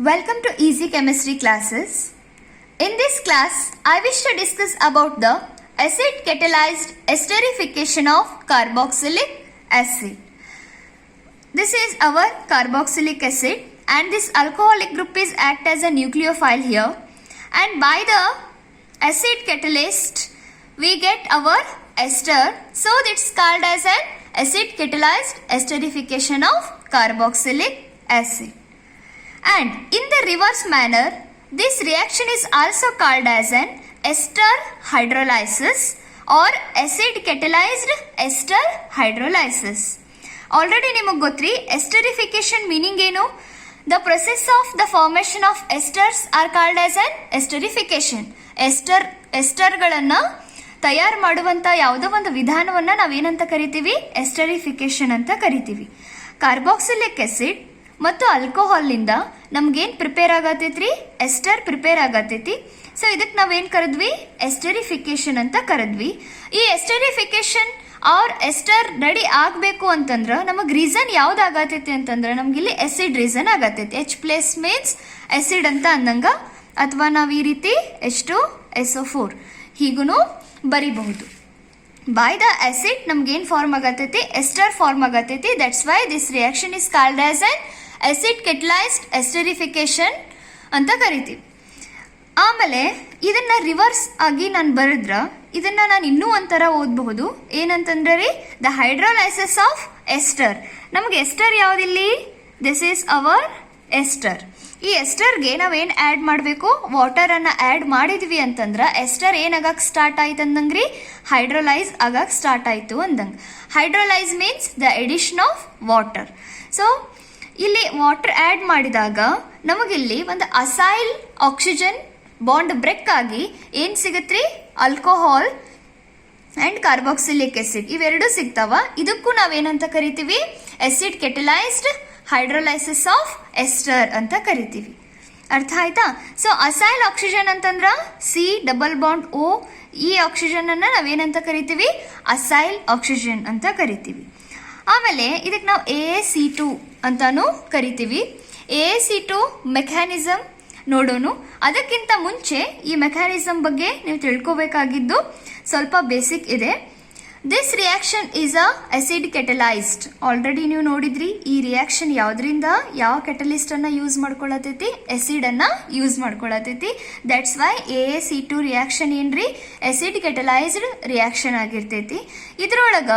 Welcome to Easy Chemistry classes. In this class, I wish to discuss about the acid catalyzed esterification of carboxylic acid. This is our carboxylic acid and this alcoholic group is act as a nucleophile here, and by the acid catalyst we get our ester, so it's called as an acid catalyzed esterification of carboxylic acid. And in the reverse manner, this reaction is also called as an ester hydrolysis or acid catalyzed ester hydrolysis. Already ನಿಮಗೆ ಗೊತ್ತ್ರಿ esterification meaning ಏನು? The process of the formation of esters are called as an esterification. ಎಸ್ಟರ್ಗಳನ್ನು ತಯಾರು ಮಾಡುವಂಥ ಯಾವುದೋ ಒಂದು ವಿಧಾನವನ್ನು ನಾವೇನಂತ ಕರಿತೀವಿ? Esterification ಅಂತ ಕರಿತೀವಿ. ಕಾರ್ಬಾಕ್ಸಿಲಿಕ್ ಆಸಿಡ್ ಮತ್ತು ಆಲ್ಕೋಹಾಲ್ನಿಂದ ನಮ್ಗೇನು ಪ್ರಿಪೇರ್ ಆಗತೈತ್ರಿ? ಎಸ್ಟರ್ ಪ್ರಿಪೇರ್ ಆಗತೈತಿ. ಸೊ ಇದಕ್ಕೆ ನಾವೇನು ಕರೆದ್ವಿ? ಎಸ್ಟರಿಫಿಕೇಶನ್ ಅಂತ ಕರೆದ್ವಿ. ಈ ಎಸ್ಟರಿಫಿಕೇಶನ್ ಆರ್ ಎಸ್ಟರ್ ರೆಡಿ ಆಗಬೇಕು ಅಂತಂದ್ರೆ ನಮಗೆ ರೀಸನ್ ಯಾವ್ದು ಆಗತೈತಿ ಅಂತಂದ್ರೆ ನಮ್ಗಿಲ್ಲಿ ಎಸಿಡ್ ರೀಸನ್ ಆಗತೈತಿ. H+ ಮೀನ್ಸ್ ಎಸಿಡ್ ಅಂತ ಅಂದಂಗ, ಅಥವಾ ನಾವು ಈ ರೀತಿ H2SO4 ಹೀಗೂ ಬರಿಬಹುದು. ಬೈ ದ ಆಸಿಡ್ ನಮ್ಗೇನು ಫಾರ್ಮ್ ಆಗತೈತಿ? ಎಸ್ಟರ್ ಫಾರ್ಮ್ ಆಗತೈತಿ. That's why this reaction is called as an acid catalysed esterification ಅಂತ ಕರಿತೀವಿ. ಆಮೇಲೆ ಇದನ್ನ ರಿವರ್ಸ್ ಆಗಿ ನಾನು ಬರೆದ್ರ ಇದನ್ನ ನಾನು ಇನ್ನೂ ಒಂಥರ ಓದಬಹುದು. ಏನಂತಂದ್ರೆ ರೀ, ದ ಹೈಡ್ರೋಲೈಸಿಸ್ ಆಫ್ ಎಸ್ಟರ್. ನಮ್ಗೆ ಎಸ್ಟರ್ ಯಾವುದಿಲ್ಲಿ? This is our ester. ಈ ಎಸ್ಟರ್ಗೆ ನಾವೇನು ಆ್ಯಡ್ ಮಾಡಬೇಕು? ವಾಟರನ್ನು ಆ್ಯಡ್ ಮಾಡಿದ್ವಿ ಅಂತಂದ್ರೆ ಎಸ್ಟರ್ ಏನಾಗಕ್ಕೆ ಸ್ಟಾರ್ಟ್ ಆಯ್ತು ಅಂದಂಗ್ರಿ? ಹೈಡ್ರೋಲೈಸ್ ಆಗಕ್ಕೆ ಸ್ಟಾರ್ಟ್ ಆಯಿತು ಅಂದಂಗೆ. Hydrolyse means the addition of water. So ಇಲ್ಲಿ ವಾಟರ್ ಆ್ಯಡ್ ಮಾಡಿದಾಗ ನಮಗಿಲ್ಲಿ ಒಂದು ಅಸೈಲ್ ಆಕ್ಸಿಜನ್ ಬಾಂಡ್ ಬ್ರೇಕ್ ಆಗಿ ಏನು ಸಿಗತ್ರಿ? ಆಲ್ಕೋಹಾಲ್ ಆ್ಯಂಡ್ ಕಾರ್ಬಾಕ್ಸಿಲಿಕ್ ಆಸಿಡ್ ಇವೆರಡು ಸಿಗ್ತಾವ. ಇದಕ್ಕೂ ನಾವೇನಂತ ಕರಿತೀವಿ? Acid catalysed hydrolysis of ester ಅಂತ ಕರಿತೀವಿ. ಅರ್ಥ ಆಯ್ತಾ? ಸೊ ಅಸೈಲ್ ಆಕ್ಸಿಜನ್ ಅಂತಂದ್ರ C+O, ಈ ಆಕ್ಸಿಜನ್ ಅನ್ನ ನಾವೇನಂತ ಕರಿತೀವಿ? ಅಸೈಲ್ ಆಕ್ಸಿಜನ್ ಅಂತ ಕರಿತೀವಿ. ಆಮೇಲೆ ಇದಕ್ಕೆ ನಾವು AaC2 ಅಂತಾನು ಕರಿತೀವಿ. AaC2 ಮೆಕ್ಯಾನಿಸಮ್ ನೋಡೋಣ. ಅದಕ್ಕಿಂತ ಮುಂಚೆ ಈ ಮೆಕ್ಯಾನಿಸಮ್ ಬಗ್ಗೆ ನೀವು ತಿಳ್ಕೋಬೇಕಾಗಿದ್ದು ಸ್ವಲ್ಪ ಬೇಸಿಕ್ ಇದೆ. This reaction is a acid catalysed. Already ನೀವು ನೋಡಿದ್ರಿ ಈ ರಿಯಾಕ್ಷನ್ ಯಾವುದರಿಂದ ಯಾವ ಕೆಟಲಿಸ್ಟ್ ಅನ್ನ ಯೂಸ್ ಮಾಡ್ಕೊಳತೈತಿ? ಆಸಿಡ್ ಅನ್ನ ಯೂಸ್ ಮಾಡ್ಕೊಳತೈತಿ. ದಟ್ಸ್ ವೈ AaC2 ರಿಯಾಕ್ಷನ್ ಏನ್ರಿ? ಆಸಿಡ್ ಕೆಟಲೈಸ್ಡ್ ರಿಯಾಕ್ಷನ್ ಆಗಿರ್ತೈತಿ. ಇದ್ರೊಳಗ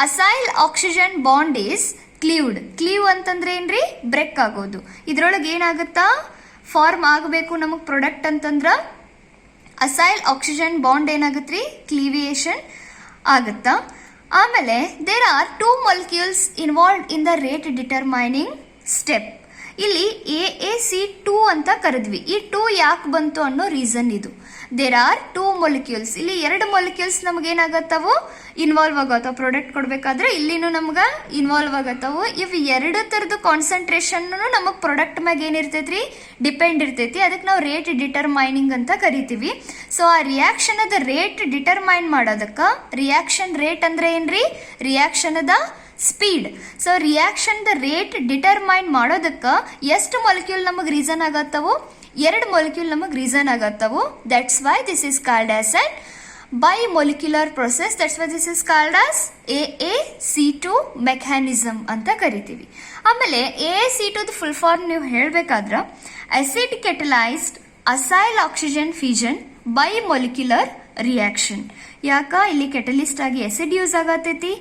acyl oxygen bond is cleaved. Cleave ಅಂತಂದ್ರೆ ಏನ್ರಿ? ಬ್ರೇಕ್ ಆಗೋದು. ಇದ್ರೊಳಗೆ ಏನಾಗುತ್ತಾ? ಫಾರ್ಮ್ ಆಗಬೇಕು ನಮಗೆ ಪ್ರಾಡಕ್ಟ್ ಅಂತಂದ್ರ ಅಸೈಲ್ ಆಕ್ಸಿಜನ್ ಬಾಂಡ್ ಏನಾಗತ್ರಿ? ಕ್ಲೀವಿಯೇಷನ್ ಆಗುತ್ತಾ. ಆಮೇಲೆ there are 2 molecules involved in the rate determining step. ಇಲ್ಲಿ AaC2 ಅಂತ ಕರೆದ್ವಿ. ಈ 2 ಯಾಕೆ ಬಂತು ಅನ್ನೋ ರೀಸನ್ ಇದು. There are 2 molecules. ಇಲ್ಲಿ 2 molecules ನಮಗೇನಾಗತ್ತವು? ಇನ್ವಾಲ್ವ್ ಆಗತ್ತವ. ಪ್ರಾಡಕ್ಟ್ ಕೊಡ್ಬೇಕಾದ್ರೆ ಇಲ್ಲಿನೂ ನಮ್ಗೆ ಇನ್ವಾಲ್ವ್ ಆಗತ್ತವು. ಇವು ಎರಡು ಥರದ ಕಾನ್ಸಂಟ್ರೇಷನ್ ನಮಗೆ ಪ್ರಾಡಕ್ಟ್ ಮ್ಯಾಗ ಏನಿರ್ತೈತ್ರಿ? ಡಿಪೆಂಡ್ ಇರ್ತೈತಿ. ಅದಕ್ಕೆ ನಾವು ರೇಟ್ ಡಿಟರ್ಮೈನಿಂಗ್ ಅಂತ ಕರಿತೀವಿ. ಸೊ ಆ ರಿಯಾಕ್ಷನ್ ಅದ ರೇಟ್ ಡಿಟರ್ಮೈನ್ ಮಾಡೋದಕ್ಕೆ ರಿಯಾಕ್ಷನ್ ರೇಟ್ ಅಂದ್ರೆ ಏನ್ರಿ? ರಿಯಾಕ್ಷನ್ ಅದ speed. So reaction the rate determine ಮಾಡೋದಕ್ಕೆ ಎಷ್ಟು ಮಾಲಿಕ್ಯೂಲ್ ನಮಗೆ ರೀಸನ್ ಆಗತ್ತವು? 2 molecule ನಮಗೆ ರೀಸನ್ ಆಗತ್ತವು. That's why this is called as an bimolecular process. That's why this is called as AaC2 mechanism ಅಂತ ಕರಿತೀವಿ. ಆಮೇಲೆ AaC2 ಫುಲ್ ಫಾರ್ಮ್ ನೀವು ಹೇಳಬೇಕಾದ್ರೆ acid catalysed acyl oxygen fusion bimolecular reaction. ಯಾಕ? ಇಲ್ಲಿ ಕೆಟಲಿಸ್ಟ್ ಆಗಿ ಆಸಿಡ್ ಯೂಸ್ ಆಗತೈತಿ,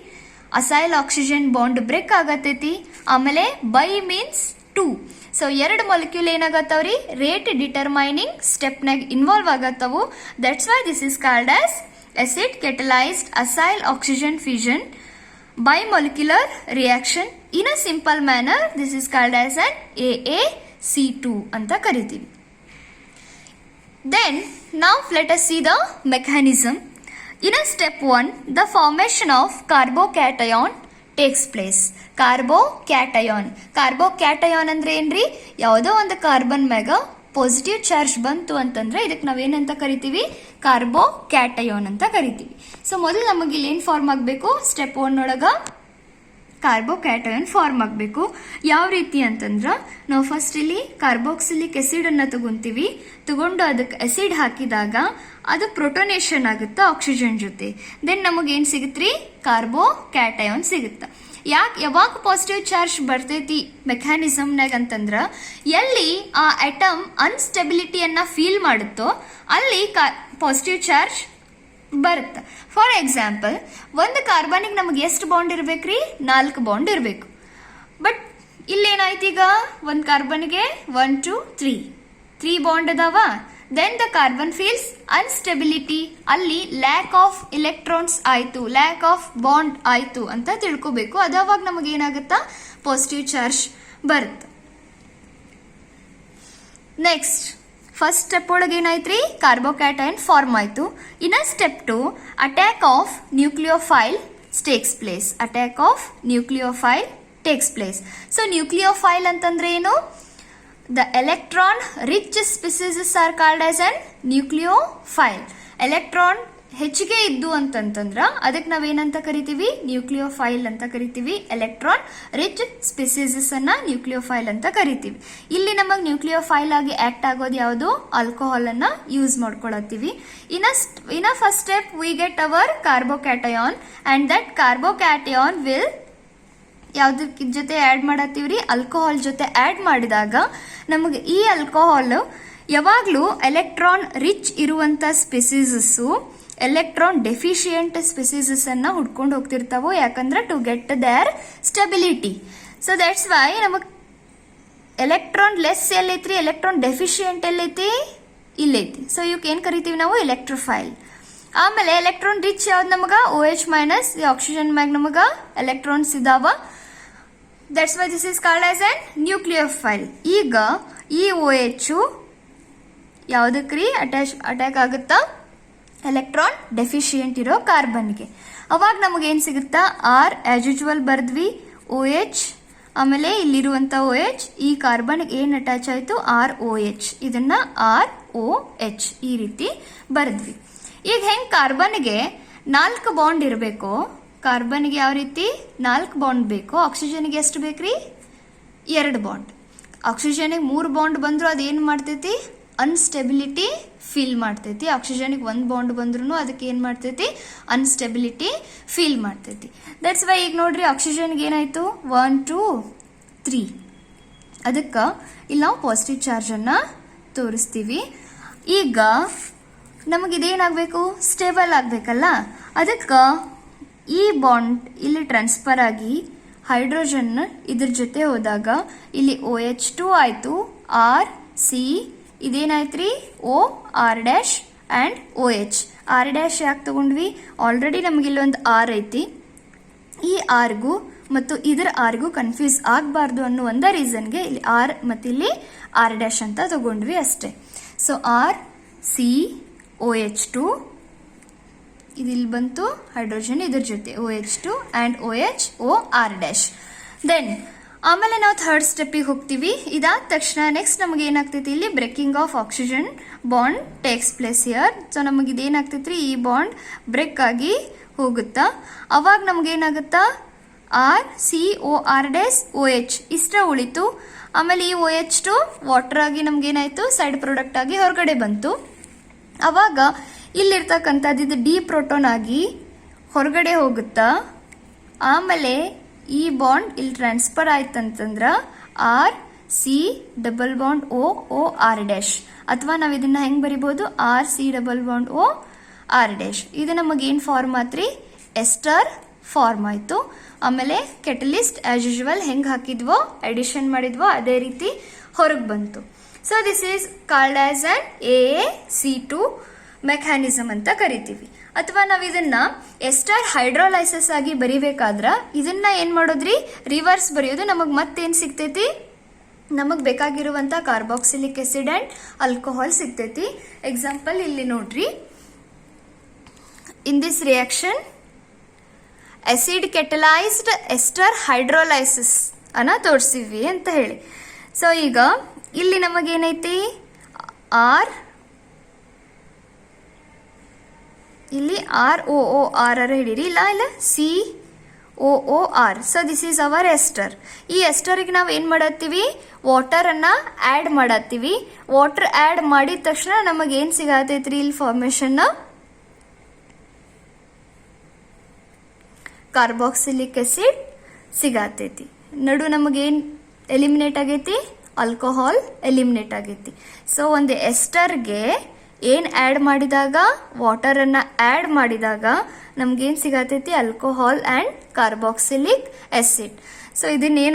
ಅಸೈಲ್ ಆಕ್ಸಿಜನ್ ಬಾಂಡ್ ಬ್ರೇಕ್ ಆಗತೈತಿ, ಆಮೇಲೆ ಬೈ ಮೀನ್ಸ್ 2. ಸೊ 2 molecule ಏನಾಗತ್ತವ್ರಿ? ರೇಟ್ ಡಿಟರ್ಮೈನಿಂಗ್ ಸ್ಟೆಪ್ನಾಗ ಇನ್ವಾಲ್ವ್ ಆಗತ್ತವು. That's why this is called as acid catalysed acyl oxygen fusion bimolecular reaction. In a simple manner this is called as an AaC2 ಅಂತ ಕರಿತೀವಿ. Then now let us see the mechanism. In a step 1, the formation of carbocation takes place. Carbocation ಅಂದ್ರೆ ಏನ್ರಿ? ಯಾವುದೋ ಒಂದು carbon ಮ್ಯಾಗ positive charge ಬಂತು ಅಂತಂದ್ರೆ ಇದಕ್ಕೆ ನಾವೇನಂತ ಕರಿತೀವಿ? ಕಾರ್ಬೋಕ್ಯಾಟಯಾನ್ ಅಂತ ಕರಿತೀವಿ. ಸೊ ಮೊದಲು ನಮಗೆ ಇಲ್ಲಿ ಏನು ಫಾರ್ಮ್ ಆಗಬೇಕು? ಸ್ಟೆಪ್ 1 ಒಳಗ ಕಾರ್ಬೋಕ್ಯಾಟಯನ್ ಫಾರ್ಮ್ ಆಗಬೇಕು. ಯಾವ ರೀತಿ ಅಂತಂದ್ರೆ ನಾವು ಫಸ್ಟ್ ಇಲ್ಲಿ ಕಾರ್ಬಾಕ್ಸಿಲಿಕ್ ಆಸಿಡ್ ಅನ್ನ ತಗೊಂಡು ಅದಕ್ಕೆ ಆಸಿಡ್ ಹಾಕಿದಾಗ ಅದು ಪ್ರೊಟೋನೇಷನ್ ಆಗುತ್ತೆ ಆಕ್ಸಿಜನ್ ಜೊತೆ. ದೆನ್ ನಮಗೇನು ಸಿಗುತ್ತ್ರಿ, ಕಾರ್ಬೋಕ್ಯಾಟಯನ್ ಸಿಗುತ್ತೆ. ಯಾವಾಗ ಪಾಸಿಟಿವ್ ಚಾರ್ಜ್ ಬರ್ತೈತಿ ಮೆಕ್ಯಾನಿಸಮ್ನಾಗ ಅಂತಂದ್ರ ಎಲ್ಲಿ ಆ ಅಟಮ್ ಅನ್ಸ್ಟೆಬಿಲಿಟಿಯನ್ನ ಫೀಲ್ ಮಾಡುತ್ತೋ ಅಲ್ಲಿ ಪಾಸಿಟಿವ್ ಚಾರ್ಜ್ ಬರುತ್ತೆ. ಫಾರ್ ಎಕ್ಸಾಂಪಲ್, ಒಂದು ಕಾರ್ಬನಿಗೆ ನಮಗೆ ಎಷ್ಟು ಬಾಂಡ್ ಇರ್ಬೇಕ್ರಿ, 4 ಬಾಂಡ್ ಇರಬೇಕು. ಬಟ್ ಇಲ್ಲೇನಾಯ್ತು, ಈಗ ಒಂದು ಕಾರ್ಬನ್ಗೆ 1 2 3 ಬಾಂಡ್ ಅದಾವ. Then the carbon feels instability, ಅಲ್ಲಿ ಲ್ಯಾಕ್ ಆಫ್ ಇಲೆಕ್ಟ್ರಾನ್ಸ್ ಆಯ್ತು, ಲ್ಯಾಕ್ ಆಫ್ ಬಾಂಡ್ ಆಯ್ತು ಅಂತ ತಿಳ್ಕೊಬೇಕು. ಅದಾವಾಗ ನಮಗೆ ಏನಾಗುತ್ತಾ, ಪಾಸಿಟಿವ್ ಚಾರ್ಜ್ ಬರುತ್ತೆ. ನೆಕ್ಸ್ಟ್ ಫಸ್ಟ್ ಸ್ಟೆಪ್ ಒಳಗೆ ಏನಾಯ್ತ್ರಿ, ಕಾರ್ಬೋಕ್ಯಾಟಯನ್ ಫಾರ್ಮ್ ಆಯ್ತು. ಇನ್ನ step 2, attack of nucleophile takes place. Attack of nucleophile takes place. So nucleophile ಅಂತಂದ್ರೆ ಏನು, the electron rich species are called as an nucleophile. Electron ಹೆಚ್ಚಿಗೆ ಇದ್ದು ಅಂತಂದ್ರ ಅದಕ್ಕೆ ನಾವೇನಂತ ಕರಿತೀವಿ, ನ್ಯೂಕ್ಲಿಯೋಫೈಲ್ ಅಂತ ಕರಿತೀವಿ. ಎಲೆಕ್ಟ್ರಾನ್ ರಿಚ್ ಸ್ಪೀಸೀಸಸ್ ಅನ್ನ ನ್ಯೂಕ್ಲಿಯೋಫೈಲ್ ಅಂತ ಕರಿತೀವಿ. ಇಲ್ಲಿ ನಮಗೆ ನ್ಯೂಕ್ಲಿಯೋಫೈಲ್ ಆಗಿ ಆಕ್ಟ್ ಆಗೋದು ಯಾವುದು, ಆಲ್ಕೋಹಾಲ್ ಅನ್ನ ಯೂಸ್ ಮಾಡ್ಕೊಳತ್ತೀವಿ. ಇನ್ನ first step we get our carbocation and that carbocation will ಯಾವ್ದ್ರ ಜೊತೆ ಆಡ್ ಮಾಡತ್ತೀವ್ರಿ, ಆಲ್ಕೋಹಾಲ್ ಜೊತೆ ಆಡ್ ಮಾಡಿದಾಗ ನಮಗೆ ಈ ಆಲ್ಕೋಹಾಲ್ ಯಾವಾಗ್ಲೂ ಎಲೆಕ್ಟ್ರಾನ್ ರಿಚ್ ಇರುವಂತ ಸ್ಪೀಸೀಸಸ್ ಎಲೆಕ್ಟ್ರಾನ್ ಡೆಫಿಷಿಯಂಟ್ ಸ್ಪೀಸೀಸಸ್ ಅನ್ನ ಹುಡ್ಕೊಂಡು ಹೋಗ್ತಿರ್ತಾವೋ, ಯಾಕಂದ್ರೆ to get their stability. So that's why ನಮಗ್ ಎಲೆಕ್ಟ್ರಾನ್ ಲೆಸ್ ಎಲ್ಲೈತ್ರಿ, ಎಲೆಕ್ಟ್ರಾನ್ ಡೆಫಿಷಿಯಂಟ್ ಎಲ್ಲೈತಿ, ಇಲ್ಲೈತಿ. ಸೊ ಇವಕ್ಕೆ ಏನ್ ಕರಿತೀವಿ ನಾವು, ಎಲೆಕ್ಟ್ರೋಫೈಲ್. ಆಮೇಲೆ ಎಲೆಕ್ಟ್ರಾನ್ ರಿಚ್ ಯಾವ್ದು ನಮಗ, OH ಮೈನಸ್, ಆಕ್ಸಿಜನ್ ಮ್ಯಾಗ ನಮಗ ಎಲೆಕ್ಟ್ರಾನ್ಸ್ ಇದಾವ. That's why this is called as an nucleophile. ಈಗ ಈ OH ಯಾವ್ದಕ್ರಿ ಅಟ್ಯಾಕ್ ಆಗುತ್ತಾ, ಎಲೆಕ್ಟ್ರಾನ್ ಡೆಫಿಷಿಯಂಟ್ ಇರೋ ಕಾರ್ಬನ್ಗೆ. ಅವಾಗ ನಮಗೇನು ಸಿಗುತ್ತಾ, ಆರ್ ಆಸ್ ಯೂಶುವಲ್ ಬರ್ದ್ವಿ, OH, ಆಮೇಲೆ ಇಲ್ಲಿರುವಂತ OH ಈ ಕಾರ್ಬನ್ಗೆ ಏನು ಅಟ್ಯಾಚ್ ಆಯ್ತು, ROH. ಇದನ್ನ ROH ಈ ರೀತಿ ಬರ್ದ್ವಿ. ಈಗ ಹೆಂಗ್ ಕಾರ್ಬನ್ಗೆ 4 ಬಾಂಡ್ ಇರಬೇಕು, ಕಾರ್ಬನ್ಗೆ ಯಾವ ರೀತಿ 4 ಬಾಂಡ್ ಬೇಕು, ಆಕ್ಸಿಜನ್ಗೆ ಎಷ್ಟು ಬೇಕ್ರಿ, 2 ಬಾಂಡ್. ಆಕ್ಸಿಜನ್ಗೆ 3 ಬಾಂಡ್ ಬಂದ್ರು ಅದೇನು ಮಾಡ್ತೈತಿ, ಅನ್ಸ್ಟೆಬಿಲಿಟಿ ಫೀಲ್ ಮಾಡ್ತೈತಿ. ಆಕ್ಸಿಜನ್ಗೆ 1 ಬಾಂಡ್ ಬಂದ್ರು ಅದಕ್ಕೆ ಏನ್ ಮಾಡ್ತೈತಿ, ಅನ್ಸ್ಟೆಬಿಲಿಟಿ ಫೀಲ್ ಮಾಡ್ತೈತಿ. ದಟ್ಸ್ ವೈ ಈಗ ನೋಡ್ರಿ ಆಕ್ಸಿಜನ್ಗೆ ಏನಾಯ್ತು, 1 2 3. ಅದಕ್ಕೆ ಇಲ್ಲಿ ನಾವು ಪಾಸಿಟಿವ್ ಚಾರ್ಜ್ ಅನ್ನ ತೋರಿಸ್ತೀವಿ. ಈಗ ನಮಗಿದೇನಾಗಬೇಕು, ಸ್ಟೇಬಲ್ ಆಗಬೇಕಲ್ಲ, ಅದಕ್ಕೆ ಈ ಬಾಂಡ್ ಇಲ್ಲಿ ಟ್ರಾನ್ಸ್ಫರ್ ಆಗಿ ಹೈಡ್ರೋಜನ್ ಇದ್ರ ಜೊತೆ ಹೋದಾಗ ಇಲ್ಲಿ OH2 ಆಯ್ತು, RC ಇದೇನಾಯ್ತ್ರಿ, OR' and OH. R' ಯಾಕೆ ತಗೊಂಡ್ವಿ, ಆಲ್ರೆಡಿ ನಮ್ಗೆ ಇಲ್ಲೊಂದು R ಐತಿ. ಈ Rಗೂ ಮತ್ತು ಇದರ Rಗೂ ಕನ್ಫ್ಯೂಸ್ ಆಗಬಾರ್ದು ಅನ್ನೋ ಒಂದ ರೀಸನ್ಗೆ ಇಲ್ಲಿ R ಮತ್ತು ಇಲ್ಲಿ R' ಅಂತ ತಗೊಂಡ್ವಿ ಅಷ್ಟೇ. ಸೊ RCOH2 ಇದಿಲ್ಲಿ ಬಂತು, ಹೈಡ್ರೋಜನ್ ಇದ್ರ ಜೊತೆ OH2 ಅಂಡ್ OHOR'. ದೆನ್ ಆಮೇಲೆ ನಾವು ಥರ್ಡ್ ಸ್ಟೆಪ್ಪಿಗೆ ಹೋಗ್ತೀವಿ. ಇದಾದ ತಕ್ಷಣ ನೆಕ್ಸ್ಟ್ ನಮಗೆ ಏನಾಗ್ತೈತಿ, ಇಲ್ಲಿ breaking of oxygen bond takes place here. So ನಮಗೆ ಇದೇನಾಗ್ತೈತ್ರಿ, ಈ ಬಾಂಡ್ ಬ್ರೇಕ್ ಆಗಿ ಹೋಗುತ್ತಾ. ಅವಾಗ ನಮಗೇನಾಗುತ್ತಾ, RCOR' ಇಷ್ಟ ಉಳಿತು. ಆಮೇಲೆ ಈ OH2 ವಾಟರ್ ಆಗಿ ನಮ್ಗೇನಾಯ್ತು, ಸೈಡ್ ಪ್ರಾಡಕ್ಟ್ ಆಗಿ ಹೊರಗಡೆ ಬಂತು. ಅವಾಗ ಇಲ್ಲಿರ್ತಕ್ಕಂಥದ್ದು ಇದು ಡಿ ಪ್ರೋಟೋನ್ ಆಗಿ ಹೊರಗಡೆ ಹೋಗುತ್ತಾ. ಆಮೇಲೆ ಈ ಬಾಂಡ್ ಇಲ್ಲಿ ಟ್ರಾನ್ಸ್ಫರ್ ಆಯ್ತಂತಂದ್ರ RC∼OOR', ಅಥವಾ ನಾವು ಇದನ್ನ ಹೆಂಗ್ ಬರಿಬಹುದು, RC∼OR'. ಇದು ನಮಗೇನ್ ಫಾರ್ಮ್ ಆತ್ರಿ, ಎಸ್ಟರ್ ಫಾರ್ಮ್ ಆಯ್ತು. ಆಮೇಲೆ ಕೆಟಲಿಸ್ಟ್ ಆಸ್ ಯೂಶುವಲ್ ಹೆಂಗ್ ಹಾಕಿದ್ವೋ ಅಡಿಷನ್ ಮಾಡಿದ್ವೋ ಅದೇ ರೀತಿ ಹೊರಗೆ ಬಂತು. So this is called as an AaC2 mechanism ಅಂತ ಕರಿತೀವಿ. ಅಥವಾ ನಾವು ಇದನ್ನ ಎಸ್ಟರ್ ಹೈಡ್ರೋಲೈಸಿಸ್ ಆಗಿ ಬರಿಬೇಕಾದ್ರ ಇದನ್ನ ಏನ್ ಮಾಡೋದ್ರಿ, ರಿವರ್ಸ್ ಬರೆಯೋದು. ನಮಗ್ ಮತ್ತೇನ್ ಸಿಗ್ತೈತಿ, ನಮಗ್ ಬೇಕಾಗಿರುವಂತ ಕಾರ್ಬಾಕ್ಸಿಲಿಕ್ ಆಸಿಡ್ ಅಂಡ್ ಆಲ್ಕೋಹಾಲ್ ಸಿಗ್ತೈತಿ. ಎಕ್ಸಾಂಪಲ್ ಇಲ್ಲಿ ನೋಡ್ರಿ, in this reaction acid catalysed ester hydrolysis ಅನ್ನ ತೋರಿಸಿವಿ ಅಂತ ಹೇಳಿ. ಸೊ ಈಗ ಇಲ್ಲಿ ನಮಗೇನೈತಿ, ಇಲ್ಲಿ ROOR ಹಿಡೀರಿ, ಇಲ್ಲ ಇಲ್ಲ OOR. So this is our ester. ಈ ಎಸ್ಟರ್ಗೆ ನಾವು ಏನು ಮಾಡತ್ತೀವಿ, ವಾಟರನ್ನು ಆ್ಯಡ್ ಮಾಡತ್ತೀವಿ. ವಾಟರ್ ಆ್ಯಡ್ ಮಾಡಿದ ತಕ್ಷಣ ನಮಗೇನು ಸಿಗತೈತ್ರಿ, ಇಲ್ಲಿ ಫಾರ್ಮೇಷನ್ ಕಾರ್ಬಾಕ್ಸಿಲಿಕ್ ಆಸಿಡ್ ಸಿಗತೈತಿ. ನಡು ನಮಗೇನು ಎಲಿಮಿನೇಟ್ ಆಗೈತಿ, ಆಲ್ಕೋಹಾಲ್ ಎಲಿಮಿನೇಟ್ ಆಗೈತಿ. ಸೊ ಒಂದು ಎಸ್ಟರ್ಗೆ ಏನು ಆ್ಯಡ್ ಮಾಡಿದಾಗ, ವಾಟರನ್ನು ಆ್ಯಡ್ ಮಾಡಿದಾಗ ನಮ್ಗೇನು ಸಿಗತೈತಿ, alcohol and carboxylic acid. So ಇದನ್ನೇನು